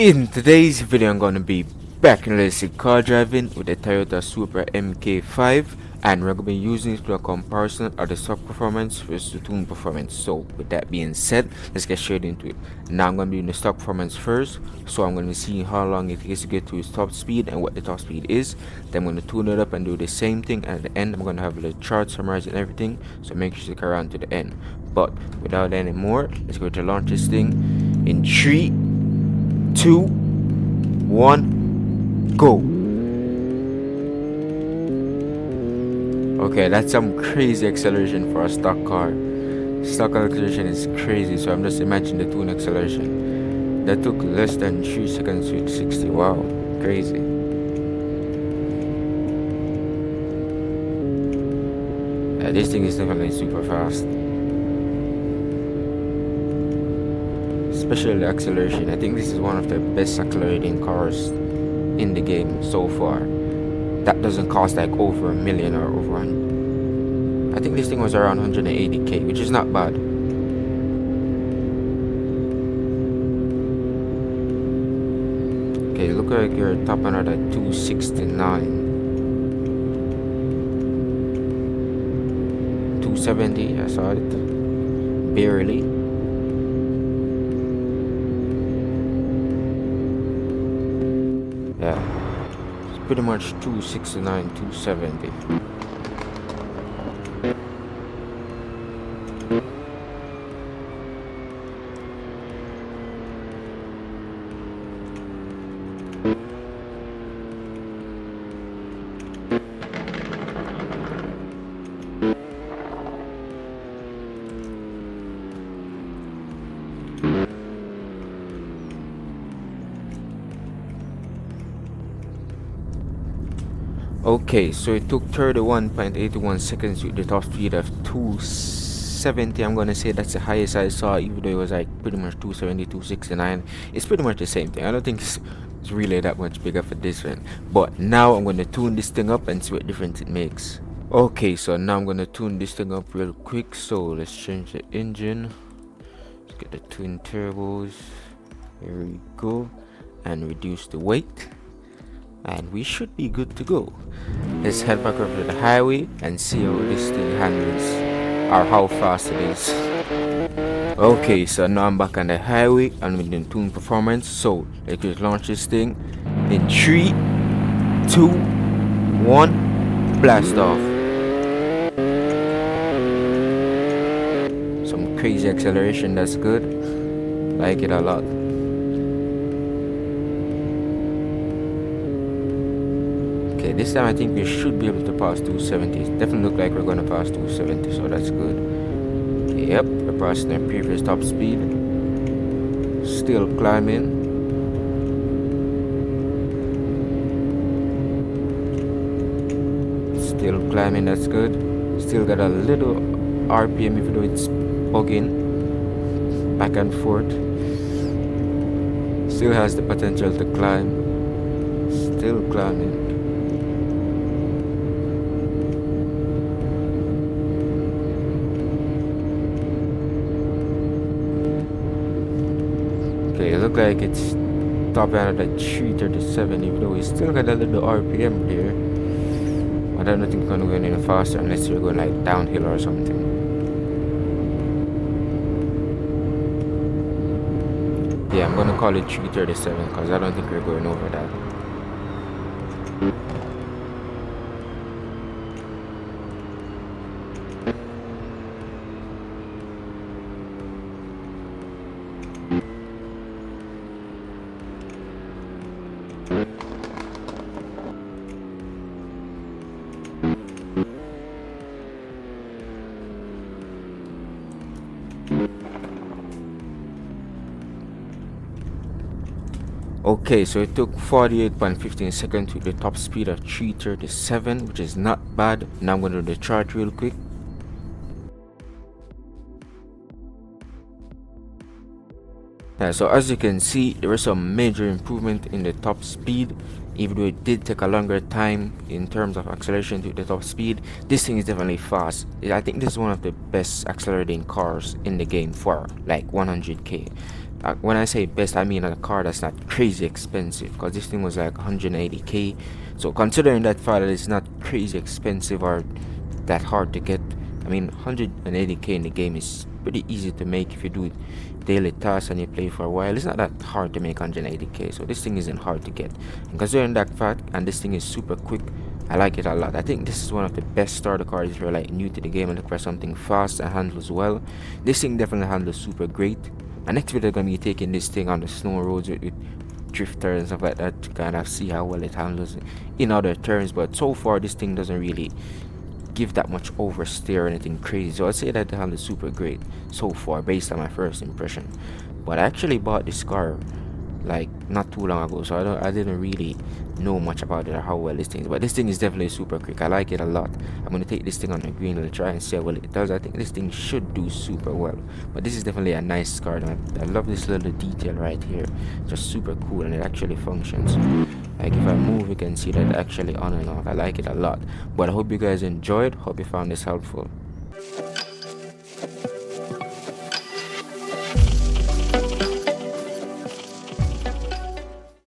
In today's video, I'm going to be back in realistic car driving with the Toyota Supra Mk5, and we're going to be using it for a comparison of the stock performance versus the tune performance. So with that being said, let's get straight into it. Now I'm going to be doing the stock performance first, so I'm going to be seeing how long it takes to get to its top speed and what the top speed is. Then I'm going to tune it up and do the same thing, and at the end I'm going to have the chart summarizing everything, so make sure you stick around to the end. But without any more, let's go to launch this thing in 3, 2, 1, go. Okay, that's some crazy acceleration for a stock car. Stock acceleration is crazy, so I'm just imagining the tune acceleration. That took less than 3 seconds to hit 60. Wow, crazy. This thing is definitely super fast. Especially the acceleration. I think this is one of the best accelerating cars in the game so far. That doesn't cost like over $1 million or over I think this thing was around 180k, which is not bad. Okay, look like you're top end at 269. 270, I saw it. Barely. Yeah, it's pretty much 269, 270. Okay, so it took 31.81 seconds with the top speed of 270. I'm gonna say that's the highest I saw, even though it was like pretty much 270, 269. It's pretty much the same thing. I don't think it's really that much bigger for this one. But now I'm gonna tune this thing up and see what difference it makes. Okay, so now I'm gonna tune this thing up real quick. So let's change the engine. Let's get the twin turbos. Here we go. And reduce the weight. And we should be good to go. Let's head back over to the highway and see how this thing handles, or how fast it is. Okay, so now I'm back on the highway and with the tune performance. So let's just launch this thing in 3, 2, 1, blast off. Some crazy acceleration, that's good. Like it a lot. Okay, this time I think we should be able to pass 270. It definitely look like we're gonna pass 270, so that's good. Yep, we're passing our previous top speed. Still climbing. Still climbing, that's good. Still got a little RPM even though it's bugging back and forth. Still has the potential to climb. Still climbing. Okay, it looks like it's top end at 337, even though we still got a little RPM here. I don't think it's gonna go any faster unless you're going like downhill or something. Yeah, I'm gonna call it 337 because I don't think we're going over that. Okay, so it took 48.15 seconds with the top speed of 337, which is not bad. Now I'm going to do the chart real quick. So as you can see, there was some major improvement in the top speed, even though it did take a longer time in terms of acceleration to the top speed. This thing is definitely fast. I think this is one of the best accelerating cars in the game for like 100k. When I say best, I mean a car that's not crazy expensive, because this thing was like 180k. So considering that fact that it's not crazy expensive or that hard to get, I mean 180k in the game is pretty easy to make if you do daily tasks and you play for a while. It's not that hard to make 180k, so this thing isn't hard to get. And considering that fact, and this thing is super quick, I like it a lot. I think this is one of the best starter cars if you're like new to the game and look for something fast and handles well. This thing definitely handles super great. And next video, gonna be taking this thing on the snow roads with drifters and stuff like that to kind of see how well it handles in other turns. But so far, this thing doesn't really give that much oversteer or anything crazy. So I'd say that the handles super great so far based on my first impression. But I actually bought this car like not too long ago, so I didn't really know much about it or how well this thing is. But this thing is definitely super quick. I like it a lot. I'm gonna take this thing on the green and try and see how well it does. I think this thing should do super well. But this is definitely a nice car, and I love this little detail right here. Just super cool, and it actually functions. Like if I move, you can see that it actually on and off. I like it a lot. But I hope you guys enjoyed. Hope you found this helpful.